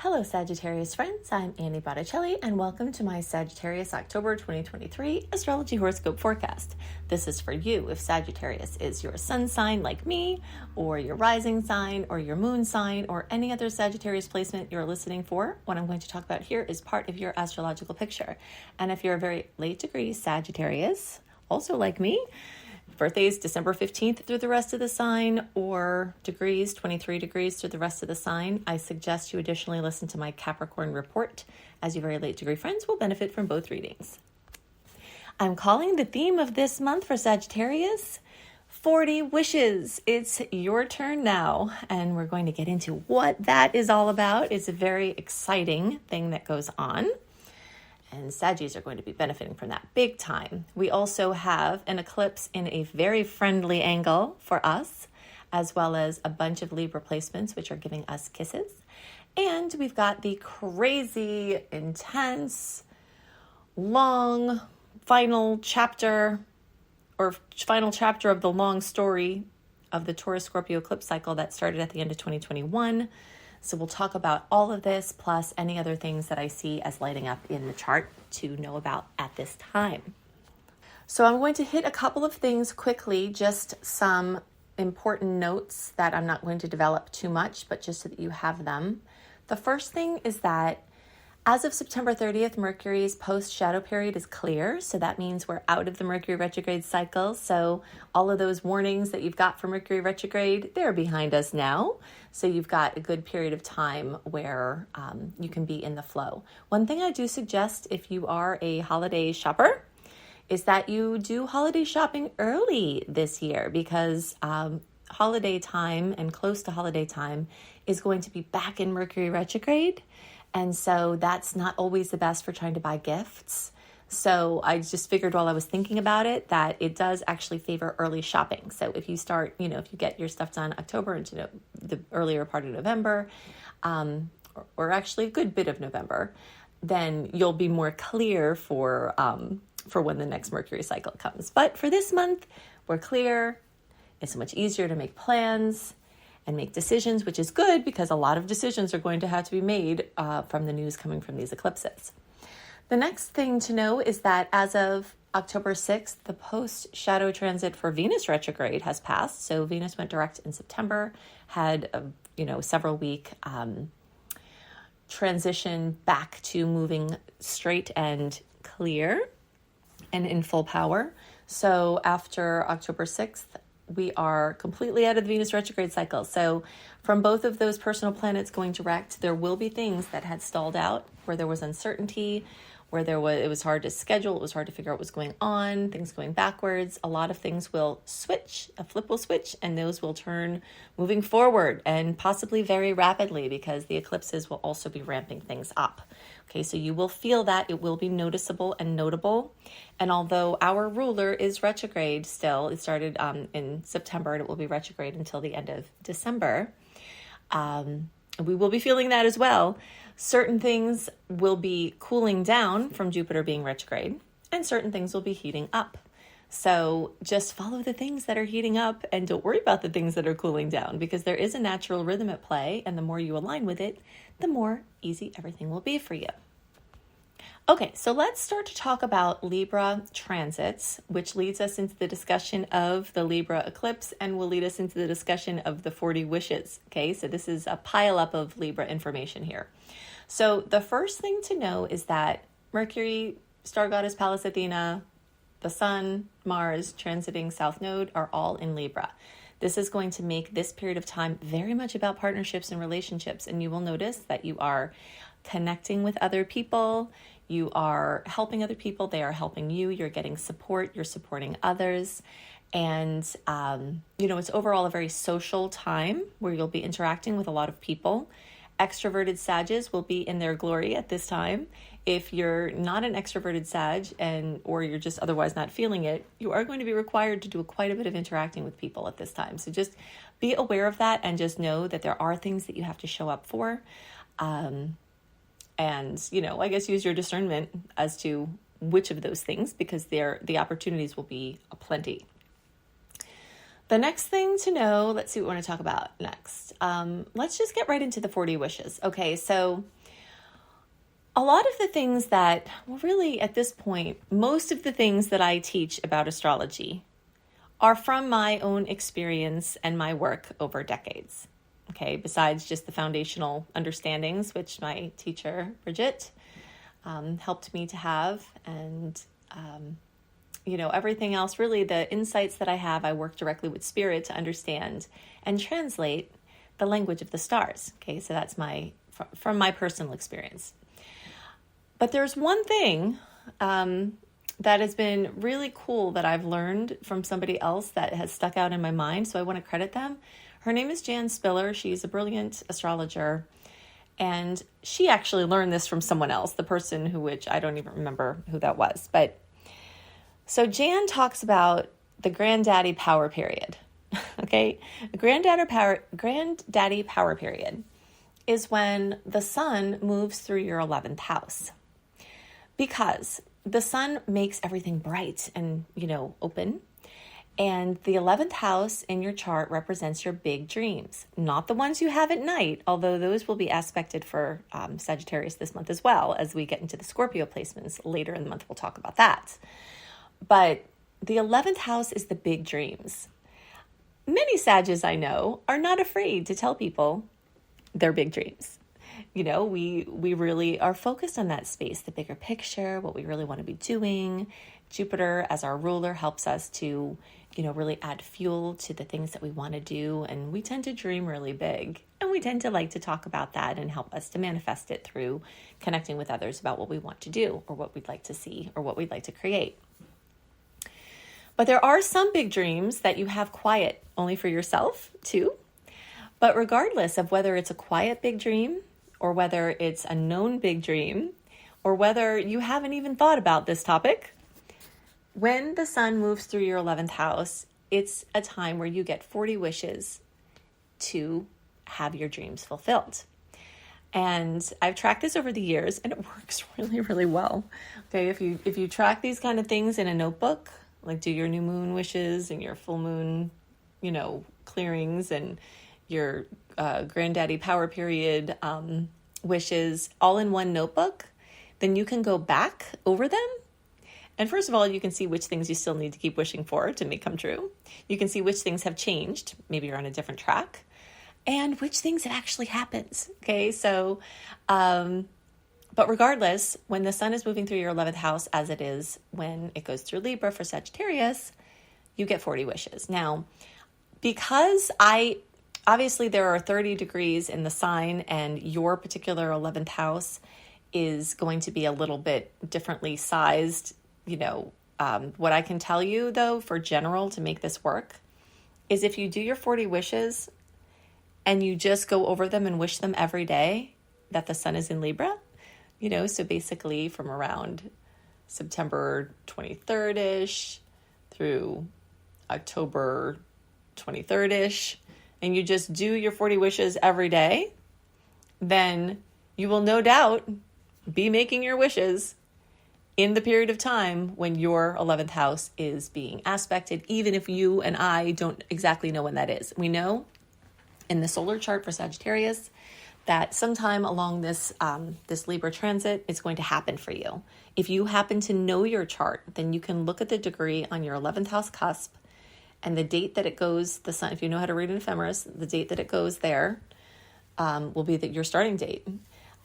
Hello Sagittarius friends, I'm Annie Botticelli and welcome to my Sagittarius October 2023 Astrology Horoscope Forecast. This is for you if Sagittarius is your sun sign like me, or your rising sign, or your moon sign, or any other Sagittarius placement you're listening for. What I'm going to talk about here is part of your astrological picture. And if you're a very late degree Sagittarius, also like me, birthdays December 15th through the rest of the sign, or degrees, 23 degrees through the rest of the sign, I suggest you additionally listen to my Capricorn report, as your very late degree friends will benefit from both readings. I'm calling the theme of this month for Sagittarius 40 wishes. It's your turn now, and we're going to get into what that is all about. It's a very exciting thing that goes on. And Saggies are going to be benefiting from that big time. We also have an eclipse in a very friendly angle for us, as well as a bunch of Libra placements, which are giving us kisses. And we've got the crazy, intense, long final chapter of the long story of the Taurus-Scorpio eclipse cycle that started at the end of 2021. So we'll talk about all of this, plus any other things that I see as lighting up in the chart to know about at this time. So I'm going to hit a couple of things quickly, just some important notes that I'm not going to develop too much, but just so that you have them. The first thing is that as of September 30th, Mercury's post-shadow period is clear. So that means we're out of the Mercury retrograde cycle. So all of those warnings that you've got for Mercury retrograde, they're behind us now. So you've got a good period of time where you can be in the flow. One thing I do suggest if you are a holiday shopper is that you do holiday shopping early this year, because holiday time and close to holiday time is going to be back in Mercury retrograde. And so that's not always the best for trying to buy gifts. So I just figured while I was thinking about it that it does actually favor early shopping. So if you start, if you get your stuff done October into the earlier part of November, or actually a good bit of November, then you'll be more clear for when the next Mercury cycle comes. But for this month, we're clear. It's so much easier to make plans and make decisions, which is good because a lot of decisions are going to have to be made from the news coming from these eclipses. The next thing to know is that as of October 6th, the post-shadow transit for Venus retrograde has passed. So Venus went direct in September, had a several week transition back to moving straight and clear and in full power. So after October 6th, we are completely out of the Venus retrograde cycle. So from both of those personal planets going direct, there will be things that had stalled out, where there was uncertainty, where it was hard to schedule, it was hard to figure out what was going on, things going backwards. A lot of things will switch, a flip will switch, and those will turn moving forward, and possibly very rapidly, because the eclipses will also be ramping things up. Okay, so you will feel that. It will be noticeable and notable. And although our ruler is retrograde still, it started in September, and it will be retrograde until the end of December, we will be feeling that as well. Certain things will be cooling down from Jupiter being retrograde, and certain things will be heating up. So just follow the things that are heating up and don't worry about the things that are cooling down, because there is a natural rhythm at play, and the more you align with it, the more easy everything will be for you. Okay, so let's start to talk about Libra transits, which leads us into the discussion of the Libra eclipse and will lead us into the discussion of the 40 wishes. Okay, so this is a pile up of Libra information here. So the first thing to know is that Mercury, star goddess Pallas Athena, the Sun, Mars, transiting South Node are all in Libra. This is going to make this period of time very much about partnerships and relationships. And you will notice that you are connecting with other people. You are helping other people. They are helping you. You're getting support. You're supporting others. And, it's overall a very social time where you'll be interacting with a lot of people. Extroverted Sagittarius will be in their glory at this time. If you're not an extroverted Sag or you're just otherwise not feeling it, you are going to be required to do quite a bit of interacting with people at this time. So just be aware of that and just know that there are things that you have to show up for. And, I guess use your discernment as to which of those things, because the opportunities will be aplenty. The next thing to know, let's see what we want to talk about next. Let's just get right into the 40 wishes. Okay, so a lot of the things that, well, really at this point, most of the things that I teach about astrology are from my own experience and my work over decades. Okay, besides just the foundational understandings, which my teacher, Bridget, helped me to have, and everything else, really the insights that I have, I work directly with spirit to understand and translate the language of the stars. Okay, so that's from my personal experience. But there's one thing that has been really cool that I've learned from somebody else that has stuck out in my mind, so I want to credit them. Her name is Jan Spiller. She's a brilliant astrologer, and she actually learned this from someone else, the person which I don't even remember who that was. But so Jan talks about the granddaddy power period. Okay, the granddaddy power period is when the sun moves through your 11th house, because the sun makes everything bright and, open. And the 11th house in your chart represents your big dreams, not the ones you have at night, although those will be aspected for Sagittarius this month as well. As we get into the Scorpio placements later in the month, we'll talk about that. But the 11th house is the big dreams. Many Saggies I know are not afraid to tell people their big dreams. We really are focused on that space, the bigger picture, what we really want to be doing. Jupiter as our ruler helps us to, really add fuel to the things that we want to do. And we tend to dream really big. And we tend to like to talk about that and help us to manifest it through connecting with others about what we want to do or what we'd like to see or what we'd like to create. But there are some big dreams that you have quiet only for yourself too. But regardless of whether it's a quiet big dream or whether it's a known big dream or whether you haven't even thought about this topic, when the sun moves through your 11th house, it's a time where you get 40 wishes to have your dreams fulfilled. And I've tracked this over the years and it works really, really well. Okay, if you track these kind of things in a notebook, like do your new moon wishes and your full moon, clearings and your granddaddy power period wishes all in one notebook, then you can go back over them. And first of all, you can see which things you still need to keep wishing for to make come true. You can see which things have changed. Maybe you're on a different track. And which things it actually happens. Okay, so, but regardless, when the sun is moving through your 11th house, as it is when it goes through Libra for Sagittarius, you get 40 wishes. Now, because obviously there are 30 degrees in the sign and your particular 11th house is going to be a little bit differently sized. What I can tell you though, for general to make this work is if you do your 40 wishes and you just go over them and wish them every day that the sun is in Libra, so basically from around September 23rd-ish through October 23rd-ish, and you just do your 40 wishes every day, then you will no doubt be making your wishes in the period of time when your 11th house is being aspected, even if you and I don't exactly know when that is. We know in the solar chart for Sagittarius that sometime along this Libra transit, it's going to happen for you. If you happen to know your chart, then you can look at the degree on your 11th house cusp and the date that it goes, the sun, if you know how to read an ephemeris, the date that it goes there will be your starting date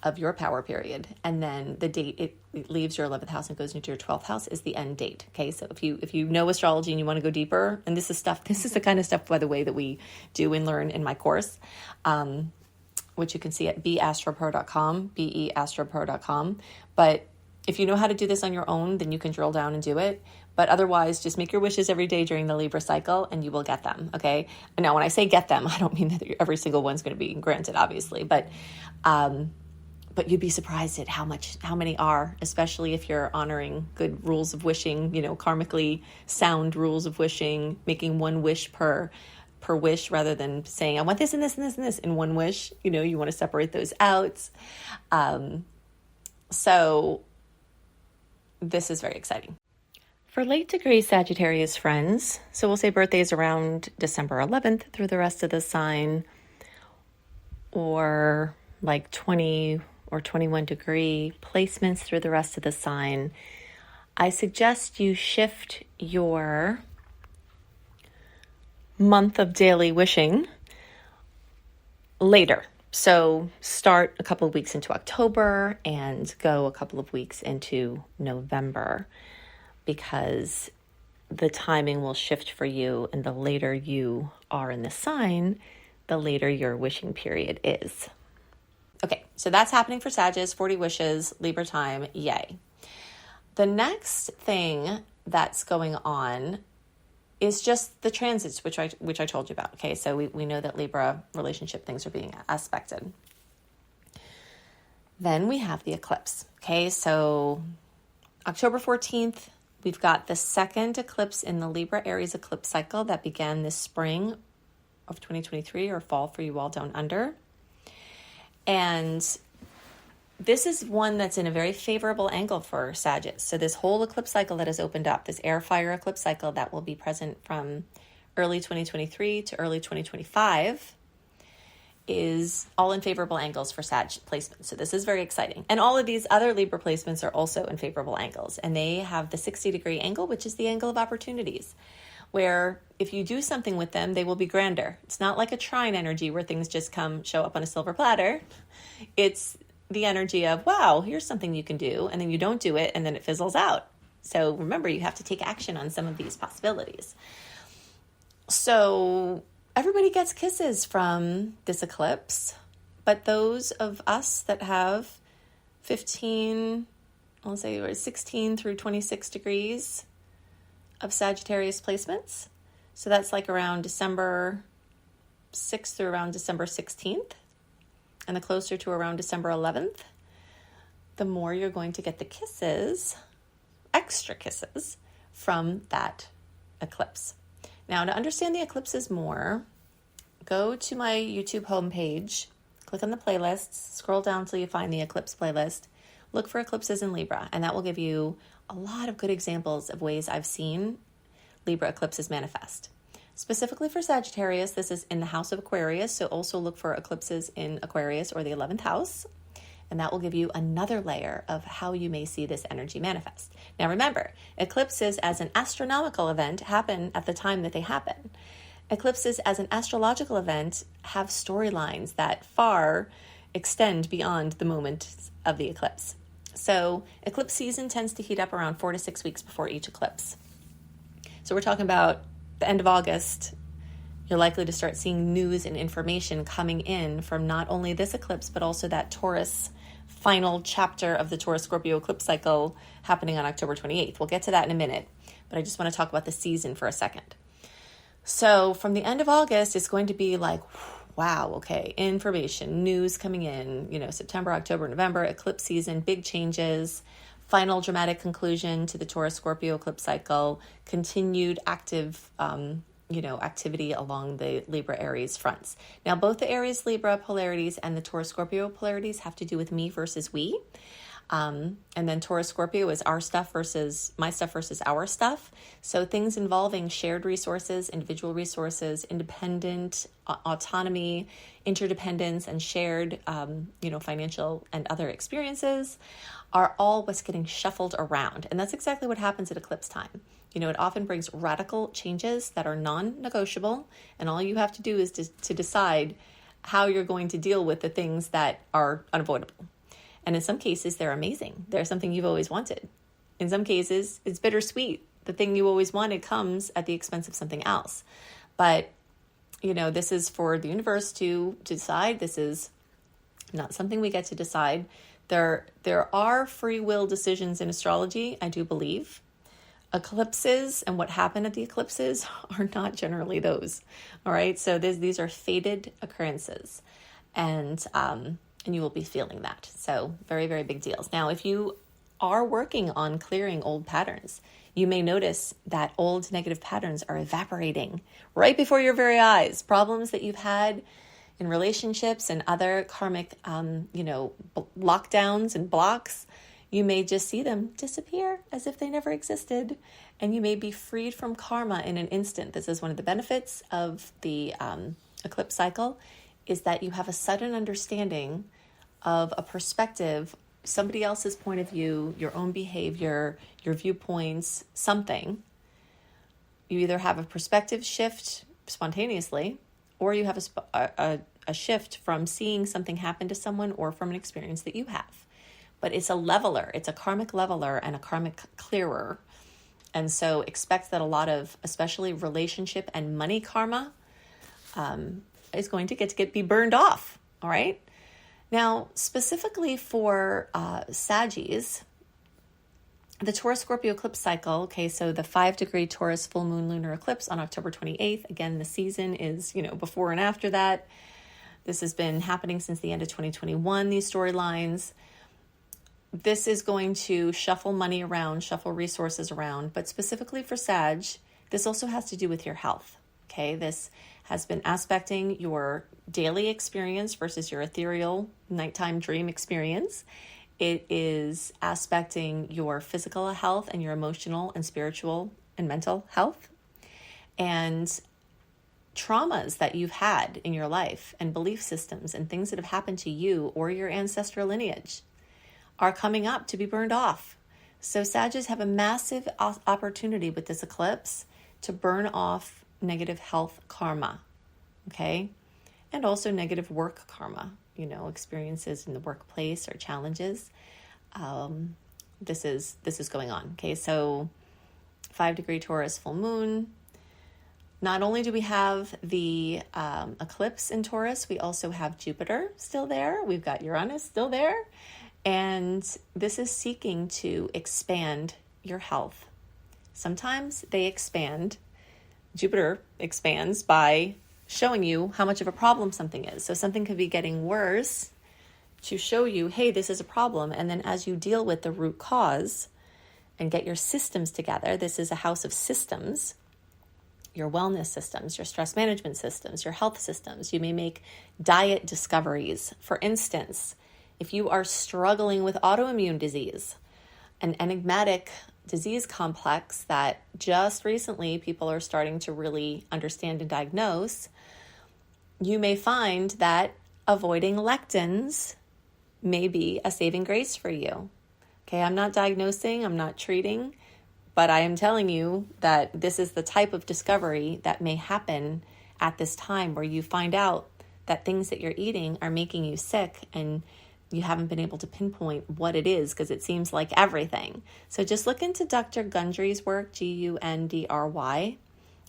of your power period. And then the date it leaves your 11th house and goes into your 12th house is the end date. Okay. So if you know astrology and you want to go deeper, and this is the kind of stuff, by the way, that we do and learn in my course, which you can see at beastropro.com, beastropro.com. But if you know how to do this on your own, then you can drill down and do it. But otherwise, just make your wishes every day during the Libra cycle and you will get them, okay? And now, when I say get them, I don't mean that every single one's going to be granted, obviously. But you'd be surprised at how many are, especially if you're honoring good rules of wishing, karmically sound rules of wishing, making one wish per wish rather than saying, I want this and this and this and this in one wish. You want to separate those out. So this is very exciting. For late degree Sagittarius friends, so we'll say birthdays around December 11th through the rest of the sign, or like 20 or 21 degree placements through the rest of the sign, I suggest you shift your month of daily wishing later. So start a couple of weeks into October and go a couple of weeks into November, because the timing will shift for you, and the later you are in the sign, the later your wishing period is. Okay, so that's happening for Sagittarius, 40 wishes, Libra time, yay. The next thing that's going on is just the transits, which I told you about. Okay, so we know that Libra relationship things are being aspected. Then we have the eclipse. Okay, so October 14th, we've got the second eclipse in the Libra Aries eclipse cycle that began this spring of 2023, or fall for you all down under. And this is one that's in a very favorable angle for Sagittarius. So this whole eclipse cycle that has opened up, this air fire eclipse cycle that will be present from early 2023 to early 2025, is all in favorable angles for Sag placements. So this is very exciting. And all of these other Libra placements are also in favorable angles. And they have the 60-degree angle, which is the angle of opportunities, where if you do something with them, they will be grander. It's not like a trine energy where things just show up on a silver platter. It's the energy of, wow, here's something you can do, and then you don't do it, and then it fizzles out. So remember, you have to take action on some of these possibilities. So everybody gets kisses from this eclipse, but those of us that have 16 through 26 degrees of Sagittarius placements, so that's like around December 6th through around December 16th, and the closer to around December 11th, the more you're going to get the kisses, extra kisses, from that eclipse. Now, to understand the eclipses more, go to my YouTube homepage, click on the playlists, scroll down till you find the eclipse playlist, look for eclipses in Libra, and that will give you a lot of good examples of ways I've seen Libra eclipses manifest. Specifically for Sagittarius, this is in the house of Aquarius, so also look for eclipses in Aquarius or the 11th house, and that will give you another layer of how you may see this energy manifest. Now remember, eclipses as an astronomical event happen at the time that they happen. Eclipses as an astrological event have storylines that far extend beyond the moment of the eclipse. So eclipse season tends to heat up around 4 to 6 weeks before each eclipse. So we're talking about the end of August. You're likely to start seeing news and information coming in from not only this eclipse, but also that Taurus final chapter of the Taurus-Scorpio eclipse cycle happening on October 28th. We'll get to that in a minute, but I just want to talk about the season for a second. So from the end of August, it's going to be like, wow, okay, information, news coming in, September, October, November, eclipse season, big changes, final dramatic conclusion to the Taurus-Scorpio eclipse cycle, continued active, activity along the Libra-Aries fronts. Now, both the Aries-Libra polarities and the Taurus-Scorpio polarities have to do with me versus we. And then Taurus-Scorpio is our stuff versus my stuff versus our stuff. So things involving shared resources, individual resources, independent autonomy, interdependence, and shared, financial and other experiences are all what's getting shuffled around. And that's exactly what happens at eclipse time. It often brings radical changes that are non-negotiable, and all you have to do is to decide how you're going to deal with the things that are unavoidable. And in some cases, they're amazing. They're something you've always wanted. In some cases, it's bittersweet. The thing you always wanted comes at the expense of something else. But, this is for the universe to decide. This is not something we get to decide. There are free will decisions in astrology, I do believe. Eclipses and what happened at the eclipses are not generally those. All right. So these are fated occurrences, and you will be feeling that. So very, very big deals. Now, if you are working on clearing old patterns, you may notice that old negative patterns are evaporating right before your very eyes. Problems that you've had in relationships and other karmic, lockdowns and blocks, You may just see them disappear as if they never existed, and you may be freed from karma in an instant. This is one of the benefits of the eclipse cycle, is that you have a sudden understanding of a perspective, somebody else's point of view, your own behavior, your viewpoints, something. You either have a perspective shift spontaneously, or you have a shift from seeing something happen to someone or from an experience that you have. But it's a leveler, it's a karmic leveler and a karmic clearer. And so expect that a lot of, especially relationship and money karma, is going to be burned off. All right. Now, specifically for Saggies, the Taurus Scorpio eclipse cycle, okay, so the 5-degree Taurus full moon lunar eclipse on October 28th. Again, the season is, before and after that. This has been happening since the end of 2021, these storylines. This is going to shuffle money around, shuffle resources around, but specifically for Sag, this also has to do with your health, okay? This has been aspecting your daily experience versus your ethereal nighttime dream experience. It is aspecting your physical health and your emotional and spiritual and mental health, and traumas that you've had in your life and belief systems and things that have happened to you or your ancestral lineage are coming up to be burned off. So Sagittarius have a massive opportunity with this eclipse to burn off negative health karma, okay? And also negative work karma, experiences in the workplace or challenges. This is going on, okay? So 5-degree Taurus full moon. Not only do we have the eclipse in Taurus, we also have Jupiter still there. We've got Uranus still there. And this is seeking to expand your health. Sometimes Jupiter expands by showing you how much of a problem something is. So something could be getting worse to show you, hey, this is a problem. And then as you deal with the root cause and get your systems together, this is a house of systems, your wellness systems, your stress management systems, your health systems. You may make diet discoveries. For instance, if you are struggling with autoimmune disease, an enigmatic disease complex that just recently people are starting to really understand and diagnose, you may find that avoiding lectins may be a saving grace for you. Okay, I'm not diagnosing, I'm not treating, but I am telling you that this is the type of discovery that may happen at this time where you find out that things that you're eating are making you sick and you haven't been able to pinpoint what it is because it seems like everything. So just look into Dr. Gundry's work, Gundry,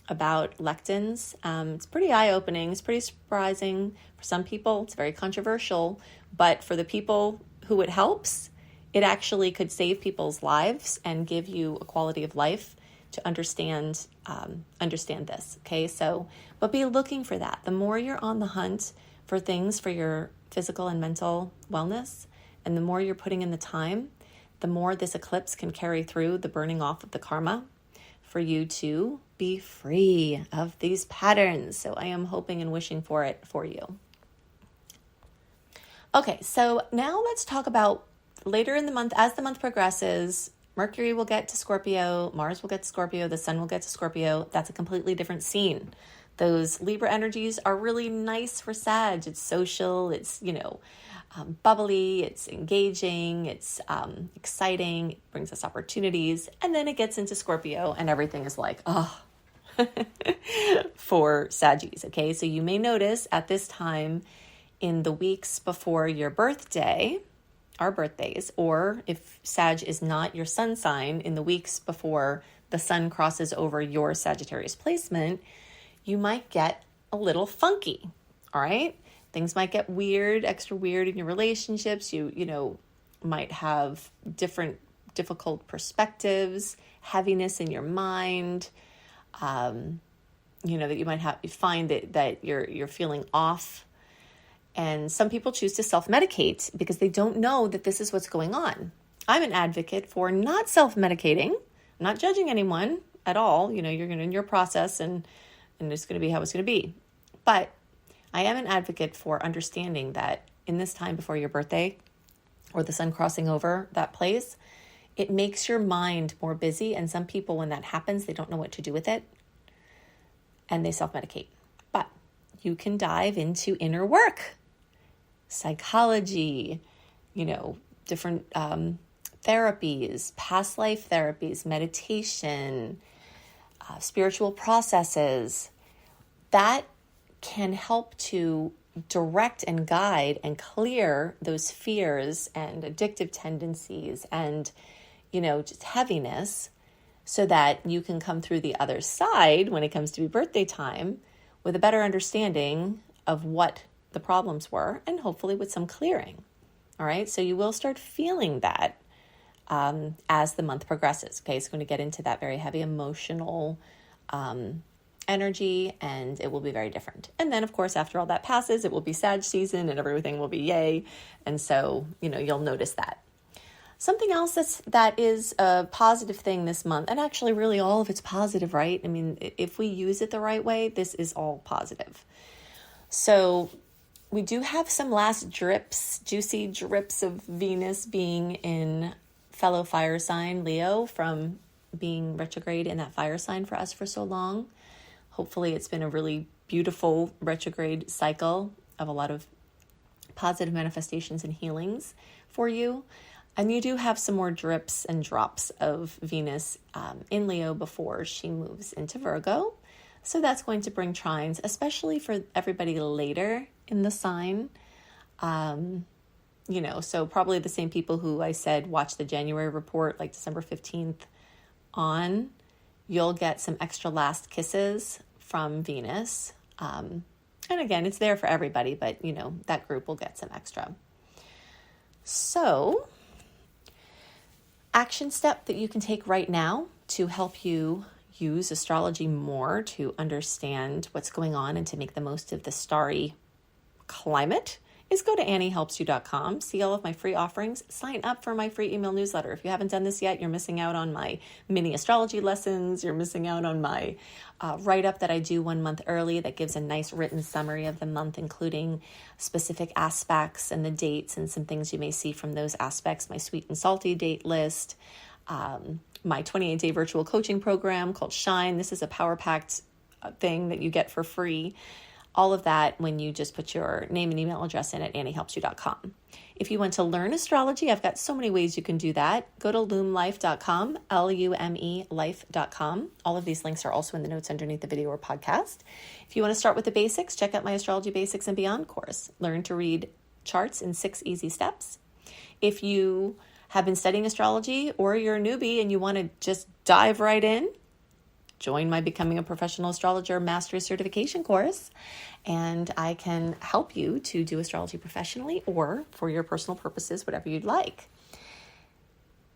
about lectins. It's pretty eye-opening. It's pretty surprising. For some people, it's very controversial. But for the people who it helps, it actually could save people's lives and give you a quality of life to understand this. Okay, so, but be looking for that. The more you're on the hunt for things for your physical and mental wellness, and the more you're putting in the time, the more this eclipse can carry through the burning off of the karma for you to be free of these patterns. So I am hoping and wishing for it for you. Okay, so now let's talk about later in the month, as the month progresses, Mercury will get to Scorpio, Mars will get to Scorpio, the Sun will get to Scorpio. That's a completely different scene. Those Libra energies are really nice for Sag. It's social, it's, bubbly, it's engaging, it's exciting, it brings us opportunities. And then it gets into Scorpio and everything is like, for Saggies. Okay, so you may notice at this time in the weeks before your birthday, our birthdays, or if Sag is not your sun sign, in the weeks before the sun crosses over your Sagittarius placement, you might get a little funky, all right? Things might get weird, extra weird in your relationships. You might have difficult perspectives, heaviness in your mind, that you might find that you're feeling off. And some people choose to self-medicate because they don't know that this is what's going on. I'm an advocate for not self-medicating. I'm not judging anyone at all. You're going to in your process and it's going to be how it's going to be. But I am an advocate for understanding that in this time before your birthday, or the sun crossing over that place, it makes your mind more busy. And some people, when that happens, they don't know what to do with it and they self-medicate. But you can dive into inner work, psychology, different therapies, past life therapies, meditation, spiritual processes. That can help to direct and guide and clear those fears and addictive tendencies and, just heaviness, so that you can come through the other side when it comes to birthday time with a better understanding of what the problems were and hopefully with some clearing. All right. So you will start feeling that as the month progresses. Okay. It's going to get into that very heavy emotional energy, and it will be very different. And then, of course, after all that passes, it will be Sag season and everything will be yay. And so, you'll notice that. Something else that is a positive thing this month, and actually really all of it's positive, right? I mean, if we use it the right way, this is all positive. So we do have some last juicy drips of Venus being in fellow fire sign Leo from being retrograde in that fire sign for us for so long. Hopefully it's been a really beautiful retrograde cycle of a lot of positive manifestations and healings for you. And you do have some more drips and drops of Venus in Leo before she moves into Virgo. So that's going to bring trines, especially for everybody later in the sign. So probably the same people who I said watch the January report, like December 15th on, you'll get some extra last kisses from Venus. And again, it's there for everybody, but that group will get some extra. So, action step that you can take right now to help you use astrology more to understand what's going on and to make the most of the starry climate is go to AnnieHelpsYou.com, see all of my free offerings, sign up for my free email newsletter. If you haven't done this yet, you're missing out on my mini astrology lessons. You're missing out on my write-up that I do 1 month early that gives a nice written summary of the month, including specific aspects and the dates and some things you may see from those aspects, my sweet and salty date list, my 28-day virtual coaching program called Shine. This is a power-packed thing that you get for free. All of that when you just put your name and email address in at AnnieHelpsYou.com. If you want to learn astrology, I've got so many ways you can do that. Go to lumelife.com, Lume life.com. All of these links are also in the notes underneath the video or podcast. If you want to start with the basics, check out my Astrology Basics and Beyond course. Learn to read charts in 6 easy steps. If you have been studying astrology or you're a newbie and you want to just dive right in, join my Becoming a Professional Astrologer Mastery Certification course, and I can help you to do astrology professionally or for your personal purposes, whatever you'd like.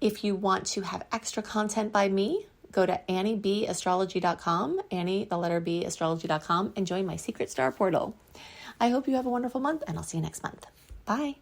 If you want to have extra content by me, go to AnnieBAstrology.com, Annie, the letter B, astrology.com, and join my Secret Star portal. I hope you have a wonderful month, and I'll see you next month. Bye.